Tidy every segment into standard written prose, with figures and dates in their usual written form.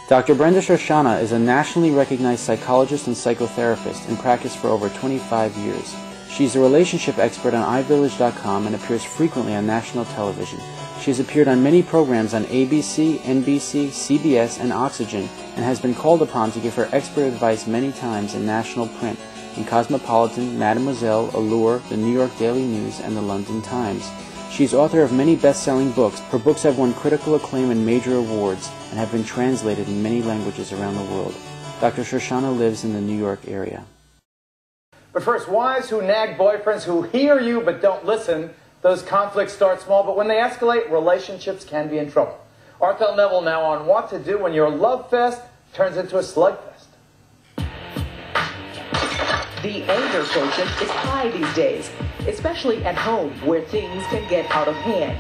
Dr. Brenda Shoshanna is a nationally recognized psychologist and psychotherapist in practice for over 25 years. She's a relationship expert on iVillage.com and appears frequently on national television. She has appeared on many programs on ABC, NBC, CBS, and Oxygen, and has been called upon to give her expert advice many times in national print, in Cosmopolitan, Mademoiselle, Allure, the New York Daily News, and the London Times. She is author of many best-selling books. Her books have won critical acclaim and major awards and have been translated in many languages around the world. Dr. Shoshanna lives in the New York area. But first, wives who nag boyfriends who hear you but don't listen. Those conflicts start small, but when they escalate, relationships can be in trouble. Arthel Neville now on what to do when your love fest turns into a slugfest. The anger quotient is high these days, especially at home where things can get out of hand.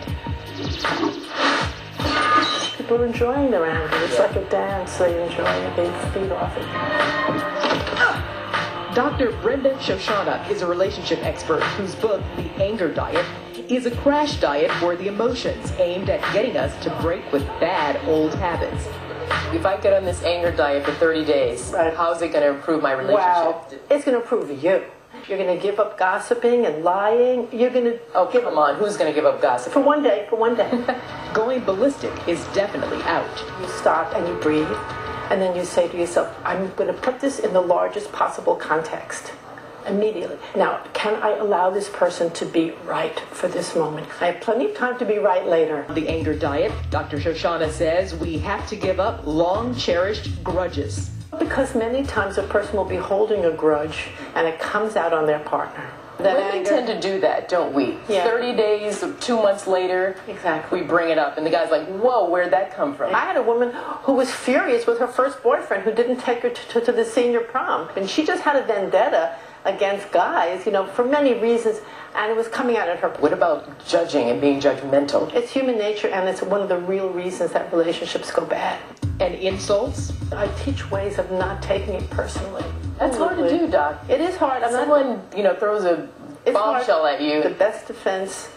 People are enjoying their anger. It's like a dance. They enjoy it. They feed off it. Dr. Brenda Shoshanna is a relationship expert whose book, The Anger Diet, is a crash diet for the emotions aimed at getting us to break with bad old habits. If I get on this anger diet for 30 days, how's it going to improve my relationship? Wow, it's going to improve you. You're going to give up gossiping and lying. You're going to... Oh, come on. Who's going to give up gossip? For one day, for one day. Going ballistic is definitely out. You stop and you breathe, and then you say to yourself, I'm going to put this in the largest possible context. Immediately. Now, can I allow this person to be right for this moment? I have plenty of time to be right later. The anger diet, Dr. Shoshanna says we have to give up long-cherished grudges. Because many times a person will be holding a grudge and it comes out on their partner. Women tend to do that, don't we? Yeah. 30 days, 2 months later, exactly. We bring it up, and the guy's like, whoa, where'd that come from? I had a woman who was furious with her first boyfriend who didn't take her to the senior prom. And she just had a vendetta against guys, you know, for many reasons, and it was coming out at her. What about judging and being judgmental? It's human nature, and it's one of the real reasons that relationships go bad. And insults? I teach ways of not taking it personally. That's hard to do, Doc. It is hard. Someone, throws a bombshell at you. The best defense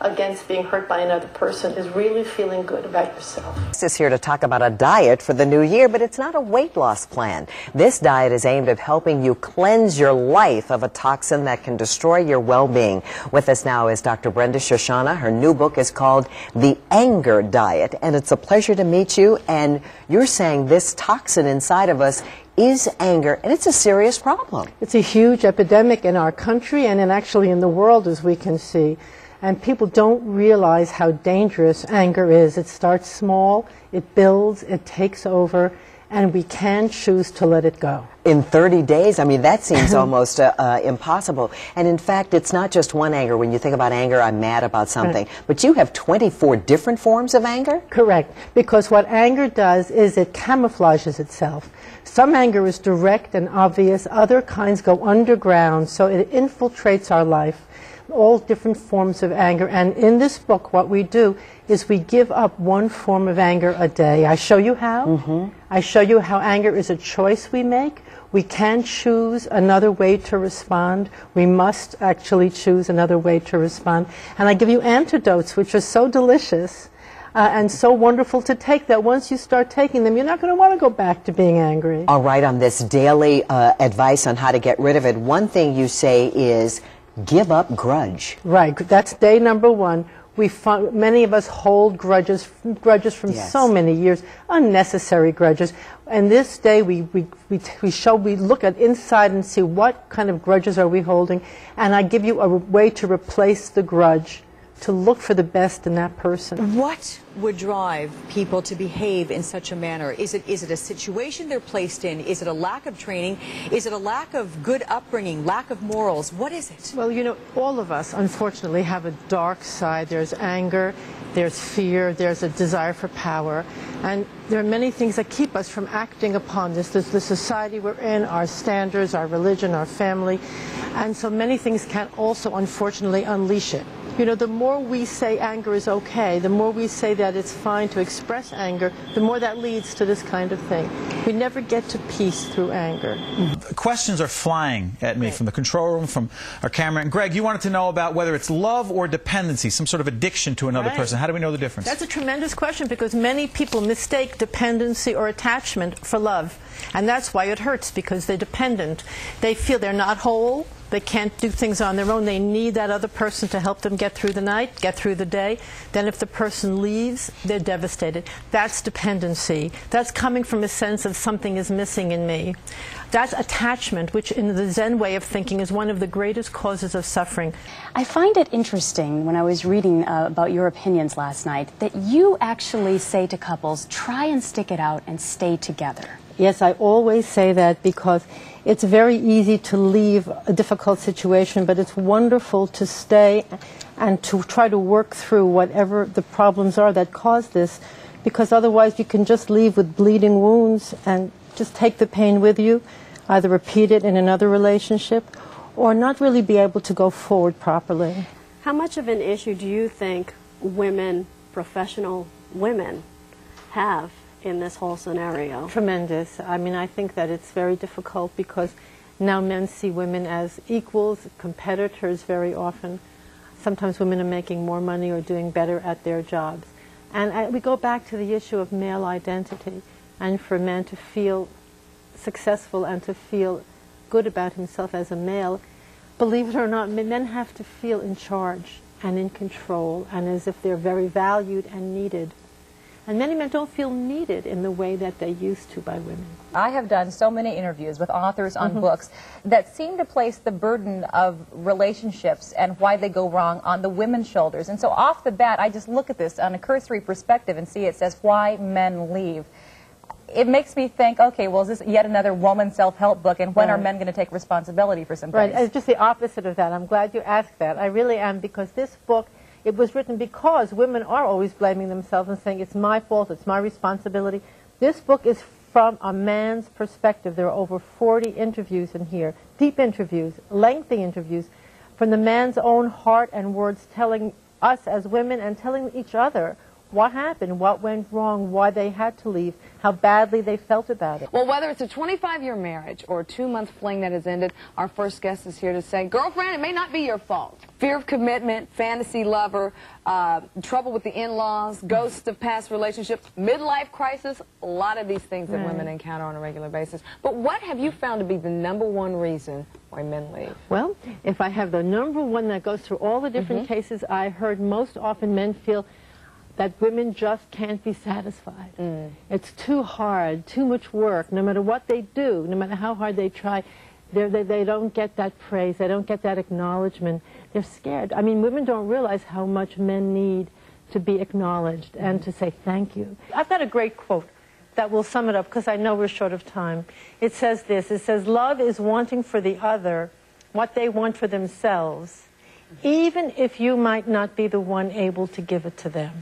against being hurt by another person is really feeling good about yourself. This is here to talk about a diet for the new year, but it's not a weight loss plan. This diet is aimed at helping you cleanse your life of a toxin that can destroy your well-being. With us now is Dr. Brenda Shoshanna. Her new book is called The Anger Diet, and it's a pleasure to meet you. And you're saying this toxin inside of us is anger, and it's a serious problem. It's a huge epidemic in our country and actually in the world, as we can see. And people don't realize how dangerous anger is. It starts small, it builds, it takes over, and we can choose to let it go. In 30 days? I mean, that seems almost impossible. And in fact, it's not just one anger. When you think about anger, I'm mad about something. Right. But you have 24 different forms of anger? Correct. Because what anger does is it camouflages itself. Some anger is direct and obvious. Other kinds go underground, so it infiltrates our life. All different forms of anger, and in this book what we do is we give up one form of anger a day. I show you how. I show you how anger is a choice we make. We can choose another way to respond. We must actually choose another way to respond. And I give you antidotes which are so delicious and so wonderful to take that once you start taking them, you're not going to want to go back to being angry. All right, on this daily advice on how to get rid of it, one thing you say is give up grudge. Right. That's day number one. Many of us hold grudges from so many years, unnecessary grudges. And this day we look at inside and see what kind of grudges are we holding. And I give you a way to replace the grudge, to look for the best in that person. What would drive people to behave in such a manner? Is it a situation they're placed in? Is it a lack of training? Is it a lack of good upbringing, lack of morals? What is it? Well, you know, all of us, unfortunately, have a dark side. There's anger, there's fear, there's a desire for power, and there are many things that keep us from acting upon this. There's the society we're in, our standards, our religion, our family, and so many things can also, unfortunately, unleash it. You know, the more we say anger is okay, the more we say that it's fine to express anger, the more that leads to this kind of thing. We never get to peace through anger. Questions are flying at me from the control room, from our camera. And Greg, you wanted to know about whether it's love or dependency, some sort of addiction to another person. How do we know the difference? That's a tremendous question, because many people mistake dependency or attachment for love. And that's why it hurts, because they're dependent. They feel they're not whole. They can't do things on their own. They need that other person to help them get through the night, get through the day. Then if the person leaves, they're devastated. That's dependency. That's coming from a sense of something is missing in me. That's attachment, which in the Zen way of thinking is one of the greatest causes of suffering. I find it interesting when I was reading about your opinions last night that you actually say to couples, try and stick it out and stay together. Yes, I always say that, because it's very easy to leave a difficult situation, but it's wonderful to stay and to try to work through whatever the problems are that cause this, because otherwise you can just leave with bleeding wounds and just take the pain with you, either repeat it in another relationship or not really be able to go forward properly. How much of an issue do you think women, professional women, have in this whole scenario? Tremendous. I mean, I think that it's very difficult, because now men see women as equals, competitors very often. Sometimes women are making more money or doing better at their jobs. And we go back to the issue of male identity, and for a man to feel successful and to feel good about himself as a male, believe it or not, men have to feel in charge and in control and as if they're very valued and needed. And many men don't feel needed in the way that they used to by women. I have done so many interviews with authors on books that seem to place the burden of relationships and why they go wrong on the women's shoulders. And so off the bat, I just look at this on a cursory perspective and see it says why men leave. It makes me think, okay, well, is this yet another woman self-help book, and when are men going to take responsibility for some things? Right, it's just the opposite of that. I'm glad you asked that. I really am, because this book, it was written because women are always blaming themselves and saying, it's my fault, it's my responsibility. This book is from a man's perspective. There are over 40 interviews in here, deep interviews, lengthy interviews, from the man's own heart and words, telling us as women and telling each other what happened, what went wrong, why they had to leave, how badly they felt about it. Well, whether it's a 25-year marriage or a 2-month fling that has ended, our first guest is here to say, girlfriend, it may not be your fault. Fear of commitment, fantasy lover, trouble with the in-laws, ghosts of past relationships, midlife crisis, a lot of these things that women encounter on a regular basis. But what have you found to be the #1 reason why men leave? Well, if I have the #1 that goes through all the different cases, I heard most often men feel that women just can't be satisfied. It's too hard, too much work. No matter what they do, no matter how hard they try, they don't get that praise, they don't get that acknowledgement. They're scared. I mean, women don't realize how much men need to be acknowledged and to say thank you. I've got a great quote that will sum it up, because I know we're short of time. It says this, it says, love is wanting for the other what they want for themselves, even if you might not be the one able to give it to them.